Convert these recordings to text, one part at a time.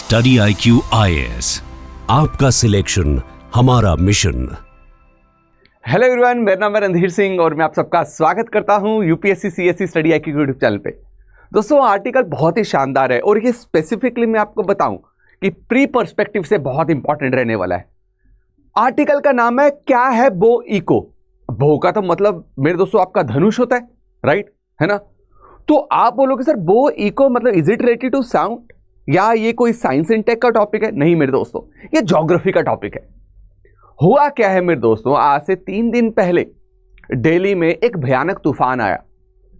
Study IQ IAS, आपका selection हमारा mission. Hello everyone, मेरा नाम है रणधीर सिंह और मैं आप सबका स्वागत करता हूं UPSC CSC study IQ YouTube channel पे। दोस्तों, आर्टिकल बहुत ही शानदार है और ये स्पेसिफिकली मैं आपको बताऊं कि प्री पर्सपेक्टिव से बहुत इंपॉर्टेंट रहने वाला है। आर्टिकल का नाम है क्या है बो इको। बो का तो मतलब मेरे दोस्तों आपका धनुष होता है, राइट, है ना। तो आप बोलोगे सर बो इको मतलब is it related to sound या ये कोई साइंस एंड टेक का टॉपिक है? नहीं मेरे दोस्तों, ये ज्योग्राफी का टॉपिक है। हुआ क्या है मेरे दोस्तों, आज से 3 दिन पहले दिल्ली में एक भयानक तूफान आया,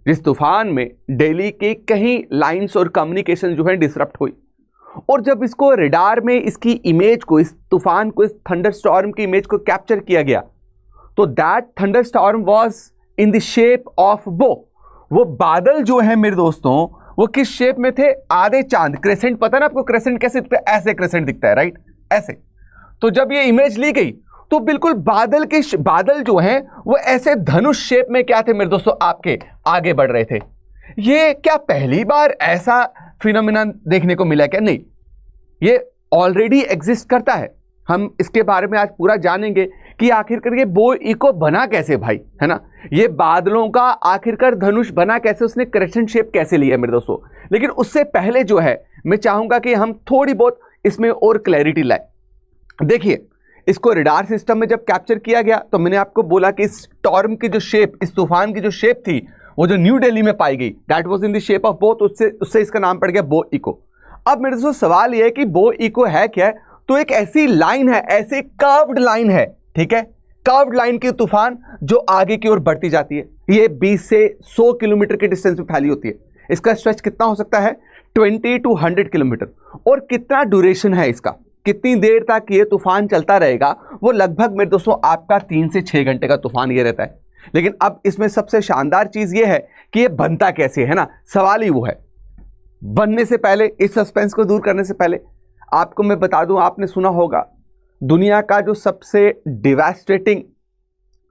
जिस तूफान में दिल्ली के कई लाइंस और कम्युनिकेशन जो है डिसरप्ट हुई। और जब इसको रडार में इसकी इमेज को, इस तूफान को, इस थंडरस्टॉर्म की इमेज को कैप्चर किया गया, तो that thunderstorm was in the shape of बो। वो बादल जो है मेरे दोस्तों वो किस शेप में थे? आधे चांद, क्रेसेंट। पता है ना आपको क्रेसेंट कैसे दिखता है? ऐसे क्रेसेंट दिखता है, राइट, ऐसे। तो जब ये इमेज ली गई तो बिल्कुल बादल जो हैं वो ऐसे धनुष शेप में क्या थे मेरे दोस्तों, आपके आगे बढ़ रहे थे। ये क्या पहली बार ऐसा फिनोमिना देखने को मिला क्या? नहीं, ये ऑलरेडी एग्जिस्ट करता है। हम इसके बारे में आज पूरा जानेंगे कि आखिरकार ये बो इको बना कैसे भाई, है ना। ये बादलों का आखिरकार धनुष बना कैसे, उसने क्रेसेंट शेप कैसे लिया मेरे दोस्तों। लेकिन उससे पहले जो है मैं चाहूंगा कि हम थोड़ी बहुत इसमें और क्लैरिटी लाए। देखिए, इसको रडार सिस्टम में जब कैप्चर किया गया तो मैंने आपको बोला कि इस स्टॉर्म की जो शेप, इस तूफान की जो शेप थी वो जो न्यू दिल्ली में पाई गई, that was in the shape of बो, तो उससे इसका नाम पड़ गया बो इको। अब मेरे दोस्तों सवाल ये है कि बो इको है क्या? तो एक ऐसी लाइन है, ऐसी कर्व्ड लाइन है, ठीक है, कर्व्ड लाइन की तूफान जो आगे की ओर बढ़ती जाती है। ये 20 से 100 किलोमीटर के डिस्टेंस में फैली होती है। इसका स्ट्रेच कितना हो सकता है? 20 to 100 किलोमीटर। और कितना ड्यूरेशन है इसका, कितनी देर तक ये तूफान चलता रहेगा? वो लगभग मेरे दोस्तों आपका 3 से 6 घंटे का तूफान ये रहता है। लेकिन अब इसमें सबसे शानदार चीज ये है कि ये बनता कैसे है ना, सवाल ही वो है। बनने से पहले, इस सस्पेंस को दूर करने से पहले आपको मैं बता दूं, आपने सुना होगा दुनिया का जो सबसे डिवास्टेटिंग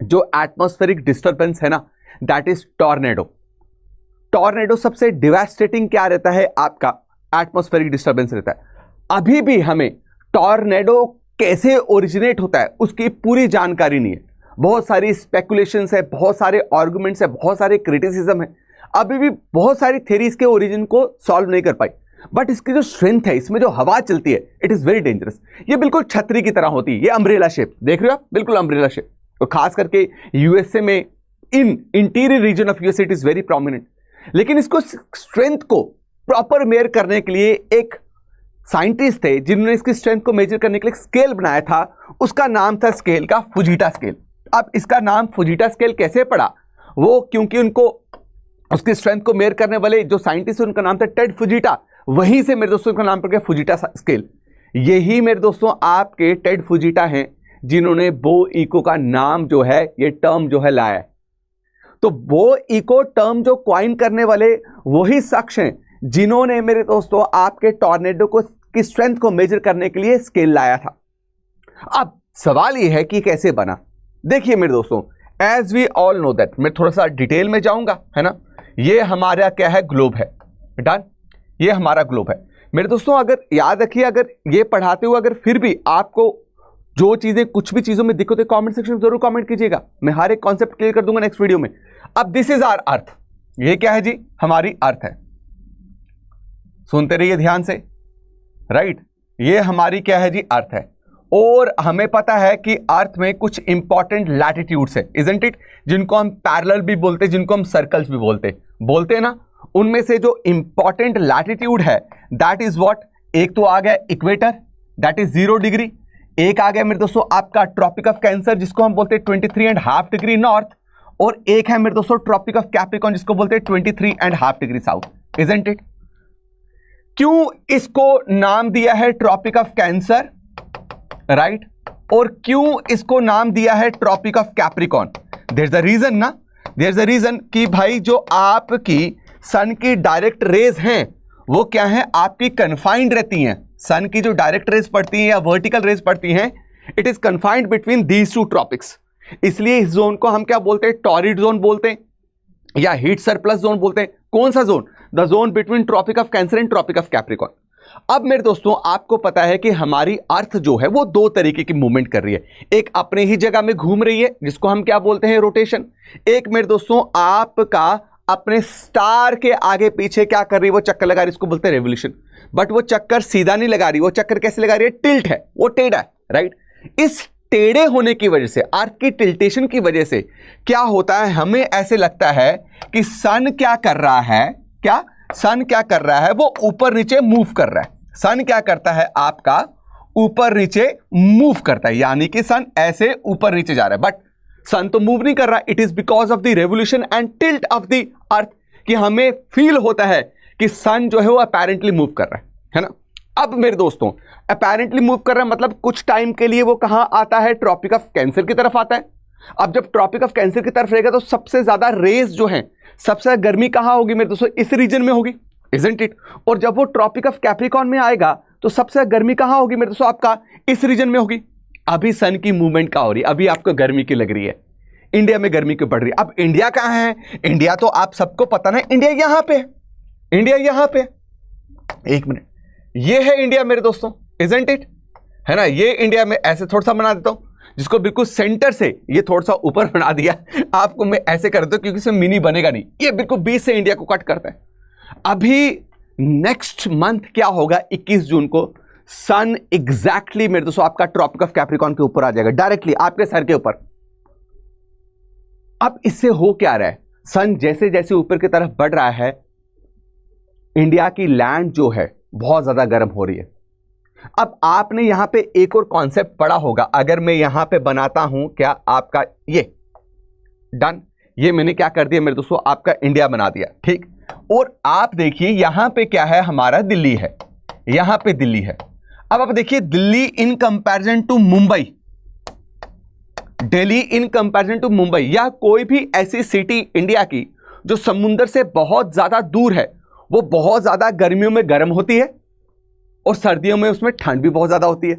जो एटमॉस्फेरिक डिस्टर्बेंस है ना, दैट इज टॉर्नेडो। टॉर्नेडो सबसे डिवास्टेटिंग क्या रहता है? आपका एटमॉस्फेरिक डिस्टर्बेंस रहता है। अभी भी हमें टॉर्नेडो कैसे ओरिजिनेट होता है उसकी पूरी जानकारी नहीं है। बहुत सारी स्पेकुलेशंस है, बहुत सारे आर्गुमेंट्स है, बहुत सारे क्रिटिसिज्म है। अभी भी बहुत सारी थ्योरीज के ओरिजिन को सॉल्व नहीं कर पाई। बट इसकी जो स्ट्रेंथ है, इसमें जो हवा चलती है, इट इज वेरी डेंजरस। ये बिल्कुल छतरी की तरह होती है, ये अम्ब्रेला शेप, देख रहे हो आप, बिल्कुल अम्ब्रेला शेप। तो खास करके यूएसए में, in interior region of USA it is very prominent. लेकिन इसको स्ट्रेंथ को प्रॉपर मेयर करने के लिए एक साइंटिस्ट थे जिन्होंने इसकी स्ट्रेंथ को मेजर करने के लिए स्केल बनाया था। उसका नाम था स्केल का फुजीटा स्केल। अब इसका नाम फुजीटा स्केल कैसे पड़ा? वो क्योंकि उनको उसकी स्ट्रेंथ को मेयर करने वाले जो साइंटिस्ट उनका नाम था टेड फुजीटा, वहीं से मेरे दोस्तों का नाम पड़ गया फुजीटा स्केल। यही मेरे दोस्तों आपके टेड फुजीटा हैं जिन्होंने बो इको का नाम जो है, ये टर्म जो है लाया है। तो बो इको टर्म जो क्वाइन करने वाले वही शख्स हैं जिन्होंने मेरे दोस्तों आपके टॉर्नेडो को की स्ट्रेंथ को मेजर करने के लिए स्केल लाया था। अब सवाल ये है कि कैसे बना। देखिए मेरे दोस्तों, as we all know that, मैं थोड़ा सा डिटेल में जाऊंगा, है ना। ये हमारा क्या है? ग्लोब है, डन। ये हमारा ग्लोब है मेरे दोस्तों। अगर याद रखिए, अगर ये पढ़ाते हुए अगर फिर भी आपको जो चीजें, कुछ भी चीजों में दिक्कत है, कमेंट सेक्शन में जरूर कमेंट कीजिएगा। मैं हर एक कॉन्सेप्ट क्लियर कर दूंगा नेक्स्ट वीडियो में। अब दिस इज आवर अर्थ। ये क्या है जी? हमारी अर्थ है। सुनते रहिए ध्यान से, राइट। ये हमारी क्या है जी? अर्थ है। और हमें पता है कि अर्थ में कुछ इंपॉर्टेंट लैटिट्यूड्स है, इजंट इट, जिनको हम पैरेलल भी बोलते हैं, जिनको हम सर्कल्स भी बोलते हैं ना। उनमें से जो इंपॉर्टेंट लैटिट्यूड है दैट इज व्हाट? एक तो आ गया इक्वेटर, दैट इज 0 डिग्री। एक आ गया मेरे दोस्तों आपका ट्रॉपिक ऑफ कैंसर, जिसको हम बोलते हैं 23.5 डिग्री नॉर्थ। और एक है मेरे दोस्तों ट्रॉपिक ऑफ कैप्रिकॉर्न, जिसको बोलते हैं 23.5 डिग्री साउथ, इजंट इट। क्यों इसको नाम दिया है ट्रॉपिक ऑफ कैंसर, राइट, और क्यों इसको नाम दिया है tropic of Capricorn? There is a reason ना, देयर इज अ रीजन कि भाई जो आपकी सन की डायरेक्ट रेज हैं वो क्या है? आपकी कन्फाइंड रहती हैं। सन की जो डायरेक्ट रेज पड़ती हैं या वर्टिकल रेज पड़ती हैं, it is confined between these 2 tropics. इसलिए इस जोन को हम क्या बोलते हैं? टॉरिड जोन बोलते हैं या हीट सरप्लस जोन बोलते हैं। कौन सा zone? The zone between tropic of Cancer and tropic of Capricorn. अब मेरे दोस्तों आपको पता है कि हमारी अर्थ जो है वो दो तरीके की मूवमेंट कर रही है। एक अपने ही जगह में घूम रही है जिसको हम क्या बोलते हैं, रोटेशन। एक मेरे दोस्तों आपका अपने स्टार के आगे पीछे क्या कर रही है, वो चक्कर लगा रही है, इसको बोलते हैं रेवोल्यूशन। बट वो चक्कर सीधा नहीं लगा रही, वो चक्कर कैसे लगा रही है, टिल्ट है, वो टेढ़ा है, राइट। इस टेढ़े होने की वजह से, अर्थ की टिल्टेशन की वजह से क्या होता है, हमें ऐसे लगता है कि सन क्या कर रहा है, क्या सन क्या कर रहा है, वो ऊपर नीचे मूव कर रहा है। सन क्या करता है, आपका ऊपर नीचे मूव करता है, यानी कि सन ऐसे ऊपर नीचे जा रहा है। बट सन तो मूव नहीं कर रहा, it is because of the revolution and tilt of the earth कि हमें फील होता है कि सन जो है वो अपैरेंटली मूव कर रहा है ना। अब मेरे दोस्तों अपैरेंटली मूव कर रहा है मतलब कुछ टाइम के लिए वो कहां आता है, ट्रॉपिक ऑफ कैंसर की तरफ आता है। अब जब ट्रॉपिक ऑफ कैंसर की तरफ रहेगा तो सबसे ज्यादा रेज जो है, सबसे ज्यादा गर्मी कहां होगी मेरे दोस्तों, इस रीजन में होगी, इजंट इट। और जब वो ट्रॉपिक ऑफ कैप्रिकॉर्न में आएगा तो सबसे ज्यादा गर्मी कहां होगी मेरे दोस्तों, आपका इस रीजन में होगी। अभी सन की मूवमेंट कहां हो रही है, अभी आपको गर्मी की लग रही है, इंडिया में गर्मी क्यों पड़ रही है। अब इंडिया कहां है, इंडिया तो आप सबको पता ना, इंडिया यहां पे है, इंडिया यहां पे। एक मिनट, ये है इंडिया मेरे दोस्तों, इजंट इट, है ना। ये इंडिया में ऐसे थोड़ा सा बना देता हूं, जिसको बिल्कुल सेंटर से ये थोड़ा सा ऊपर बना दिया आपको, मैं ऐसे कर देता हूं क्योंकि इसमें मिनी बनेगा नहीं, ये बिल्कुल बीच से इंडिया को कट करता है। अभी नेक्स्ट मंथ क्या होगा, 21 जून को सन एग्जैक्टली मेरे दोस्तों आपका ट्रॉपिक ऑफ कैप्रिकॉर्न के ऊपर आ जाएगा, डायरेक्टली आपके सर के ऊपर। अब इससे हो क्या रहा है, सन जैसे जैसे ऊपर की तरफ बढ़ रहा है, इंडिया की लैंड जो है बहुत ज्यादा गर्म हो रही है। अब आपने यहां पे एक और कॉन्सेप्ट पढ़ा होगा, अगर मैं यहां पे बनाता हूं क्या आपका ये डन, ये मैंने क्या कर दिया मेरे दोस्तों, आपका इंडिया बना दिया, ठीक। और आप देखिए यहां पे क्या है, हमारा दिल्ली है, यहां पे दिल्ली है। अब आप देखिए Delhi in comparison to Mumbai, Delhi in comparison to Mumbai, या कोई भी ऐसी सिटी इंडिया की जो समुद्र से बहुत ज्यादा दूर है, वो बहुत ज्यादा गर्मियों में गर्म होती है और सर्दियों में उसमें ठंड भी बहुत ज्यादा होती है।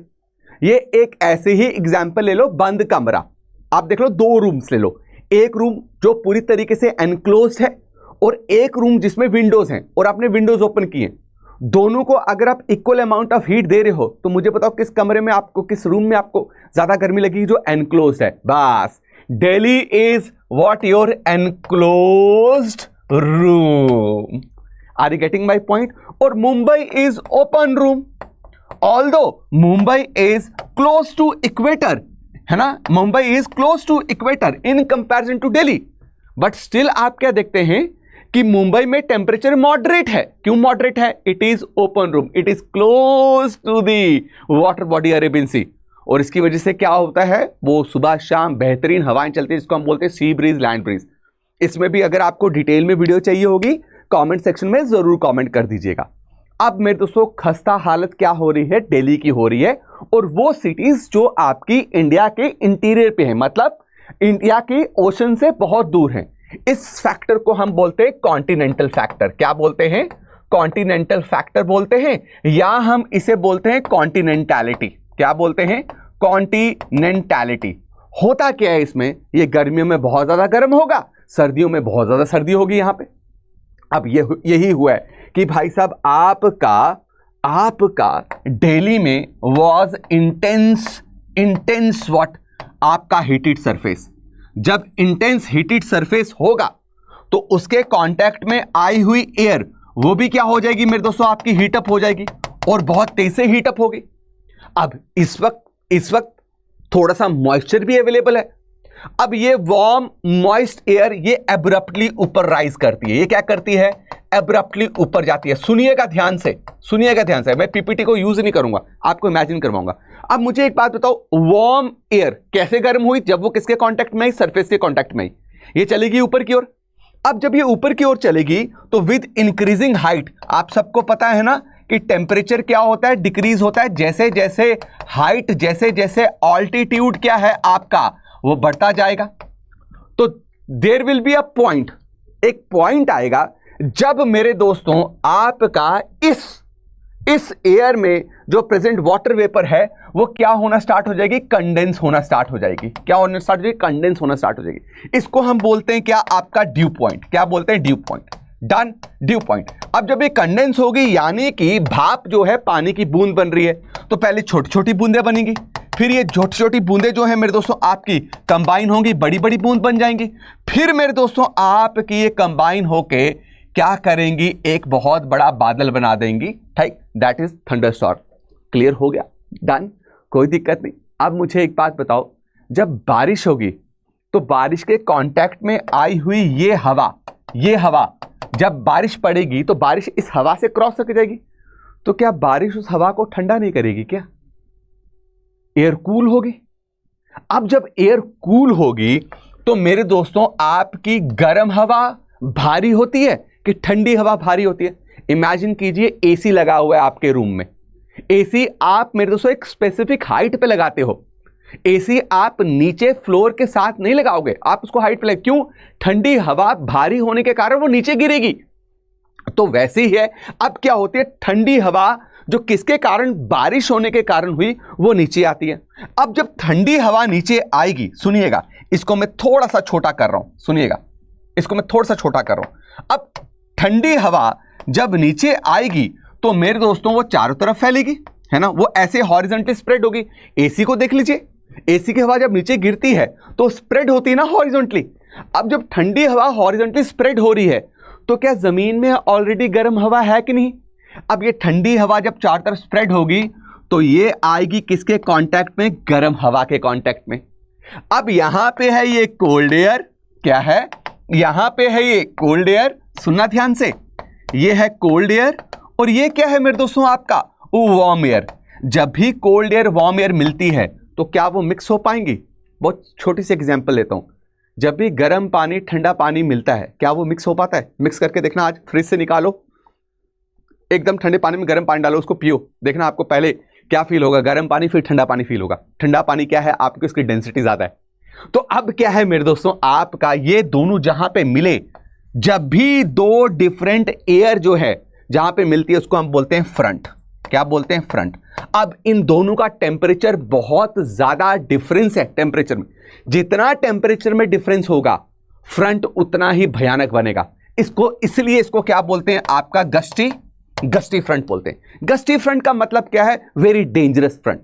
ये एक ऐसे ही एग्जाम्पल ले लो, बंद कमरा, आप देख लो, दो रूम्स ले लो, एक रूम जो पूरी तरीके से एनक्लोज है और एक रूम जिसमें विंडोज हैं और आपने विंडोज ओपन किए। दोनों को अगर आप इक्वल अमाउंट ऑफ हीट दे रहे हो तो मुझे बताओ किस कमरे में आपको, किस रूम में आपको ज्यादा गर्मी लगेगी, जो एनक्लोज है। बस Delhi is what, your enclosed room. Are you getting my point. और Mumbai is open room, although Mumbai is close to equator, है ना, Mumbai is close to equator in comparison to Delhi, but still आप क्या देखते हैं कि मुंबई में टेम्परेचर मॉडरेट है। क्यों मॉडरेट है, it is open room, it is close to the water body Arabian sea, और इसकी वजह से क्या होता है, वो सुबह शाम बेहतरीन हवाएं चलती है, जिसको हम बोलते हैं सी ब्रीज, लैंड ब्रीज। इसमें भी अगर आपको डिटेल में वीडियो चाहिए होगी कमेंट सेक्शन में जरूर कमेंट कर दीजिएगा। अब मेरे दोस्तों खस्ता हालत क्या हो रही है, दिल्ली की हो रही है, और वो सिटीज जो आपकी इंडिया के इंटीरियर पे है, मतलब इंडिया के ओशन से बहुत दूर है। इस फैक्टर को हम बोलते हैं कॉन्टिनेंटल फैक्टर। क्या बोलते हैं, कॉन्टिनेंटल फैक्टर बोलते हैं, या हम इसे बोलते हैं कॉन्टिनेंटैलिटी। क्या बोलते हैं, कॉन्टिनेंटैलिटी। होता क्या है इसमें, ये गर्मियों में बहुत ज्यादा गर्म होगा, सर्दियों में बहुत ज्यादा सर्दी होगी यहां पे। अब यही हुआ है कि भाई साहब आपका दिल्ली में वॉज इंटेंस व्हाट, आपका हीटेड सरफेस। जब इंटेंस हीटेड सरफेस होगा तो उसके कांटेक्ट में आई हुई एयर वो भी क्या हो जाएगी मेरे दोस्तों, आपकी हीटअप हो जाएगी और बहुत तेज से हीटअप होगी। अब इस वक्त थोड़ा सा मॉइस्चर भी अवेलेबल है। अब ये वार्म मॉइस्ट एयर ये एब्रप्टली ऊपर राइज करती है। ये क्या करती है, एब्रप्टली ऊपर जाती है। सुनिएगा ध्यान से, मैं पीपीटी को यूज नहीं करूंगा, आपको इमेजिन करवाऊंगा। अब मुझे एक बात बताओ, वार्म एयर कैसे गर्म हुई, जब वो किसके कांटेक्ट में आई, सरफेस के कांटेक्ट में आई, ये चलेगी ऊपर की ओर। अब जब ये ऊपर की ओर चलेगी तो विद इंक्रीजिंग हाइट, आप सबको पता है ना कि टेम्परेचर क्या होता है, डिक्रीज होता है जैसे जैसे हाइट, जैसे जैसे ऑल्टीट्यूड क्या है आपका वो बढ़ता जाएगा। तो there will be a point, एक पॉइंट आएगा जब मेरे दोस्तों आपका इस एयर में जो प्रेजेंट वाटर वेपर है वो क्या होना स्टार्ट हो जाएगी, कंडेंस होना स्टार्ट हो जाएगी। क्या होना स्टार्ट हो जाएगी, कंडेंस होना स्टार्ट हो जाएगी। इसको हम बोलते हैं क्या, आपका ड्यू पॉइंट। क्या बोलते हैं, due point. Done, due point. अब जब ये कंडेंस होगी यानी कि भाप जो है पानी की बूंद बन रही है, तो पहले छोटी छोटी बूंदें बनेंगी, फिर ये छोटी छोटी बूंदें जो है मेरे दोस्तों आपकी कंबाइन होंगी, बड़ी बड़ी बूंद बन जाएंगी, फिर मेरे दोस्तों आपकी ये कंबाइन होके क्या करेंगी, एक बहुत बड़ा बादल बना देंगी, ठीक, दैट इज थंडरस्टॉर्म। क्लियर हो गया, डन, कोई दिक्कत नहीं। अब मुझे एक बात बताओ, जब बारिश होगी तो बारिश के कांटेक्ट में आई हुई ये हवा जब बारिश पड़ेगी तो बारिश इस हवा से क्रॉस होकर जाएगी, तो क्या बारिश उस हवा को ठंडा नहीं करेगी? क्या एयर कूल होगी? अब जब एयर कूल होगी तो मेरे दोस्तों आपकी गर्म हवा भारी होती है कि ठंडी हवा भारी होती है? इमेजिन कीजिए एसी लगा हुआ है आपके रूम में। एसी आप मेरे दोस्तों एक स्पेसिफिक हाइट पे लगाते हो। एसी आप नीचे फ्लोर के साथ नहीं लगाओगे, आप उसको हाइट पे क्यों? ठंडी हवा भारी होने के कारण वो नीचे गिरेगी। तो वैसे ही है, अब क्या होती है, ठंडी हवा जो किसके कारण, बारिश होने के कारण हुई, वो नीचे आती है। अब जब ठंडी हवा नीचे आएगी, सुनिएगा, इसको मैं थोड़ा सा छोटा कर रहा हूं, सुनिएगा, इसको मैं थोड़ा सा छोटा कर रहा हूं। अब ठंडी हवा जब नीचे आएगी तो मेरे दोस्तों वो चारों तरफ फैलेगी, है ना, वो ऐसे हॉरिजॉन्टली स्प्रेड होगी। एसी को देख लीजिए, एसी की हवा जब नीचे गिरती है तो स्प्रेड होती है ना हॉरिजॉन्टली। अब जब ठंडी हवा हॉरिजॉन्टली स्प्रेड हो रही है तो क्या जमीन में ऑलरेडी गर्म हवा है कि नहीं? अब ये ठंडी हवा जब चारों तरफ स्प्रेड होगी तो ये आएगी किसके कांटेक्ट में? गर्म हवा के कांटेक्ट में। अब यहां पे है ये कोल्ड एयर, क्या है, यहां पे है ये कोल्ड एयर, सुनना ध्यान से, ये है कोल्ड एयर, और ये क्या है मेरे दोस्तों आपका वार्म एयर। जब भी कोल्ड एयर वार्म एयर मिलती है तो क्या वो मिक्स हो पाएंगी? बहुत छोटी सी एग्जांपल लेता हूं, जब भी गर्म पानी ठंडा पानी मिलता है क्या वो मिक्स हो पाता है? मिक्स करके देखना, आज फ्रिज से निकालो, एकदम ठंडे पानी में गर्म पानी डालो, उसको पियो, देखना आपको पहले क्या फील होगा, गर्म पानी फिर ठंडा पानी फील होगा। ठंडा पानी क्या है, आपकी उसकी डेंसिटी ज्यादा है। तो अब क्या है मेरे दोस्तों आपका, ये दोनों जहां पे मिले, जब भी दो डिफरेंट एयर जो है जहां पे मिलती है उसको हम बोलते हैं फ्रंट। क्या बोलते हैं? फ्रंट। अब इन दोनों का टेम्परेचर बहुत ज्यादा डिफरेंस है टेम्परेचर में। जितना टेम्परेचर में डिफरेंस होगा फ्रंट उतना ही भयानक बनेगा। इसको इसलिए इसको क्या बोलते हैं आपका, गस्टी फ्रंट बोलते हैं। गस्टी फ्रंट का मतलब क्या है? Very dangerous front.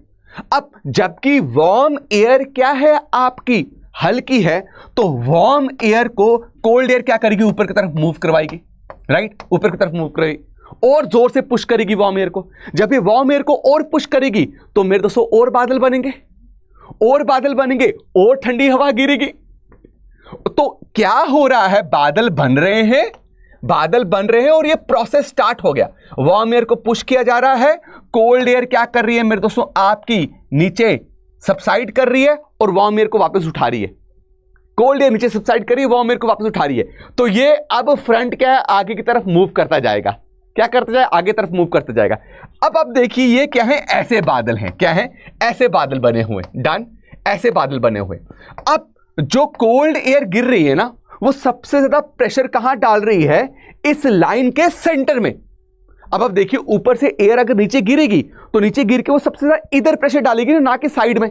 अब जबकि वार्म एयर क्या है आपकी, हल्की है, तो वार्म एयर को कोल्ड एयर क्या करेगी, ऊपर की तरफ मूव करवाएगी, राइट, ऊपर की तरफ मूव करेगी और जोर से पुश करेगी वार्म एयर को। जब ये वार्म एयर को और पुश करेगी तो मेरे दोस्तों और बादल बनेंगे, और बादल बनेंगे, और ठंडी हवा गिरेगी। तो क्या हो रहा है, बादल बन रहे हैं, बादल बन रहे हैं और ये प्रोसेस स्टार्ट हो गया। वार्म एयर को पुश किया जा रहा है, कोल्ड एयर क्या कर रही है मेरे दोस्तों आपकी, नीचे सबसाइड कर रही है और वार्म एयर को वापस उठा रही है। कोल्ड एयर नीचे सबसाइड कर रही है, वार्म एयर को वापस उठा रही है। तो ये अब फ्रंट क्या है, आगे की तरफ मूव करता जाएगा। क्या करता जाए, आगे तरफ मूव करता जाएगा। अब देखिए ये क्या है, ऐसे बादल हैं, क्या है, ऐसे बादल बने हुए, डन, ऐसे बादल बने हुए। अब जो कोल्ड एयर गिर रही है ना, वो सबसे ज्यादा प्रेशर कहां डाल रही है, इस लाइन के सेंटर में। अब देखिए ऊपर से एयर अगर नीचे गिरेगी तो नीचे गिर के वो सबसे ज्यादा इधर प्रेशर डालेगी ना कि साइड में।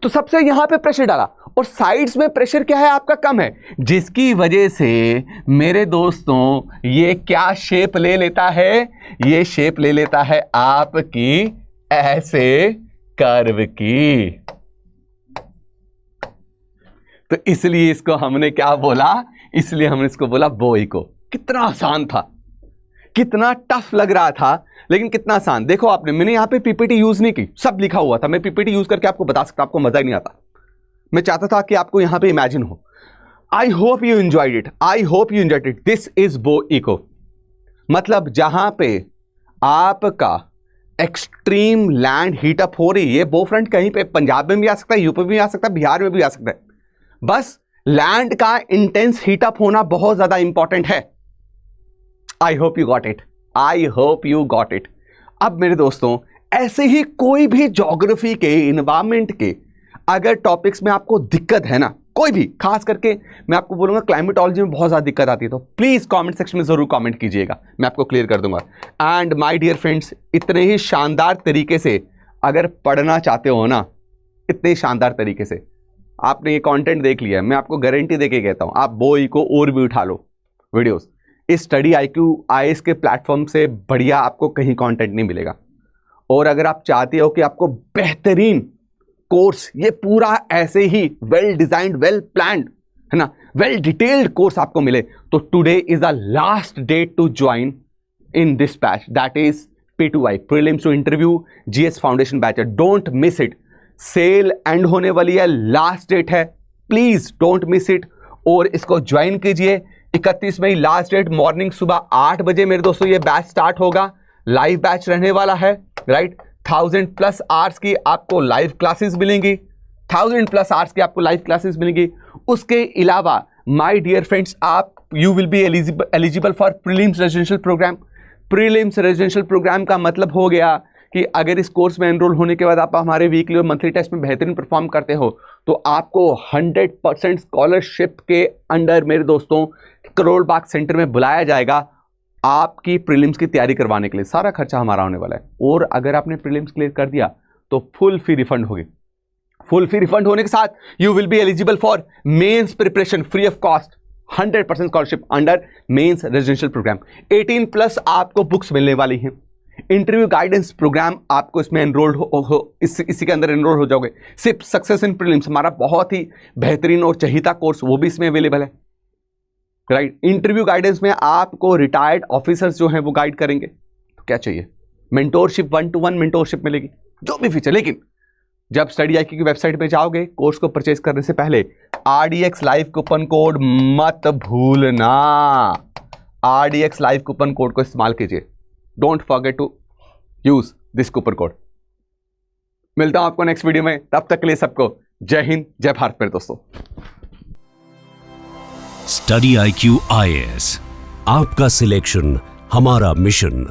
तो सबसे यहां पे प्रेशर डाला और साइड्स में प्रेशर क्या है आपका, कम है, जिसकी वजह से मेरे दोस्तों ये क्या शेप ले लेता है, ये शेप ले लेता है आपकी ऐसे कर्व की। तो इसलिए इसको हमने क्या बोला, इसलिए हमने इसको बोला बोइको। कितना आसान था, कितना टफ लग रहा था, लेकिन कितना आसान। देखो आपने, मैंने यहां पे पीपीटी यूज नहीं की, सब लिखा हुआ था। मैं पीपीटी यूज करके आपको बता सकता, आपको मजा ही नहीं आता। मैं चाहता था कि आपको यहां पे इमेजिन हो। I hope you enjoyed it, I hope you enjoyed it. This is बोइको, मतलब जहां पे आपका एक्सट्रीम लैंड हीट अप हो रही है। बो फ्रंट कहीं पे पंजाब में भी आ सकता है, यूपी में भी आ सकता है, बिहार में भी आ सकता है। बस लैंड का इंटेंस हीट अप होना बहुत ज्यादा इंपॉर्टेंट है। आई hope you got it, I hope you got it. अब मेरे दोस्तों ऐसे ही कोई भी ज्योग्राफी के, इन्वायरमेंट के अगर टॉपिक्स में आपको दिक्कत है ना, कोई भी, खास करके मैं आपको बोलूंगा क्लाइमेटोलॉजी में बहुत ज्यादा दिक्कत आती है, तो प्लीज कमेंट सेक्शन में जरूर कमेंट कीजिएगा, मैं आपको क्लियर कर दूंगा। एंड माय डियर फ्रेंड्स, इतने ही शानदार तरीके से अगर पढ़ना चाहते हो ना, इतने शानदार तरीके से आपने ये कंटेंट देख लिया है, मैं आपको गारंटी देके कहता हूं, आप बोई को और भी उठा लो वीडियोस। इस स्टडी IQ IAS के प्लेटफॉर्म से बढ़िया आपको कहीं कंटेंट नहीं मिलेगा। और अगर आप चाहते हो कि आपको बेहतरीन कोर्स, ये पूरा ऐसे ही वेल डिजाइंड, वेल प्लान्ड, है ना, वेल डिटेल्ड कोर्स आपको मिले, तो today is the last date to join in this batch, that is P2I, prelims to interview GS foundation batch. Don't miss it. Sale end होने वाली है, last date है, please don't miss it और इसको join कीजिए। 31 मई last date, morning सुबह 8 बजे मेरे दोस्तों ये बैच स्टार्ट होगा। लाइव बैच रहने वाला है, राइट। 1000+ आवर्स की आपको लाइव क्लासेस मिलेंगी, 1000+ आवर्स की आपको लाइव क्लासेस मिलेंगी। उसके अलावा माय डियर फ्रेंड्स, आप you will be eligible for prelims residential programme. Prelims residential programme का मतलब हो गया कि अगर इस कोर्स में एनरोल होने के बाद आप हमारे वीकली और मंथली टेस्ट में बेहतरीन परफॉर्म करते हो तो आपको 100% स्कॉलरशिप के अंडर मेरे दोस्तों करोल बाग सेंटर में बुलाया जाएगा आपकी प्रीलिम्स की तैयारी करवाने के लिए। सारा खर्चा हमारा होने वाला है और अगर आपने प्रीलिम्स क्लियर कर दिया तो फुल फी रिफंड होगी। फुल फी रिफंड होने के साथ you will be eligible for mains preparation free of cost, 100% scholarship under mains residential programme. 18+ आपको बुक्स मिलने वाली हैं। इंटरव्यू गाइडेंस प्रोग्राम आपको इसमें एनरोल्ड इसी के अंदर एनरोल हो जाओगे। सिर्फ सक्सेस इन प्रीलिम्स हमारा बहुत ही बेहतरीन और चहीता कोर्स, वो भी इसमें अवेलेबल है, राइट। इंटरव्यू गाइडेंस में आपको रिटायर्ड ऑफिसर्स जो हैं वो गाइड करेंगे। तो क्या चाहिए, मेंटोरशिप, 1-to-1 मेंटोरशिप मिलेगी, जो भी फीचर। लेकिन जब स्टडी IQ की वेबसाइट पे जाओगे, कोर्स को परचेज करने से पहले RDX लाइव कूपन कोड मत भूलना। RDX लाइव कूपन कोड को इस्तेमाल कीजिए। Don't forget to use this coupon code. मिलता हूं आपको नेक्स्ट वीडियो में, तब तक के लिए सबको जय हिंद, जय भारत मेरे दोस्तों। स्टडी IQ IAS, आपका सिलेक्शन हमारा मिशन।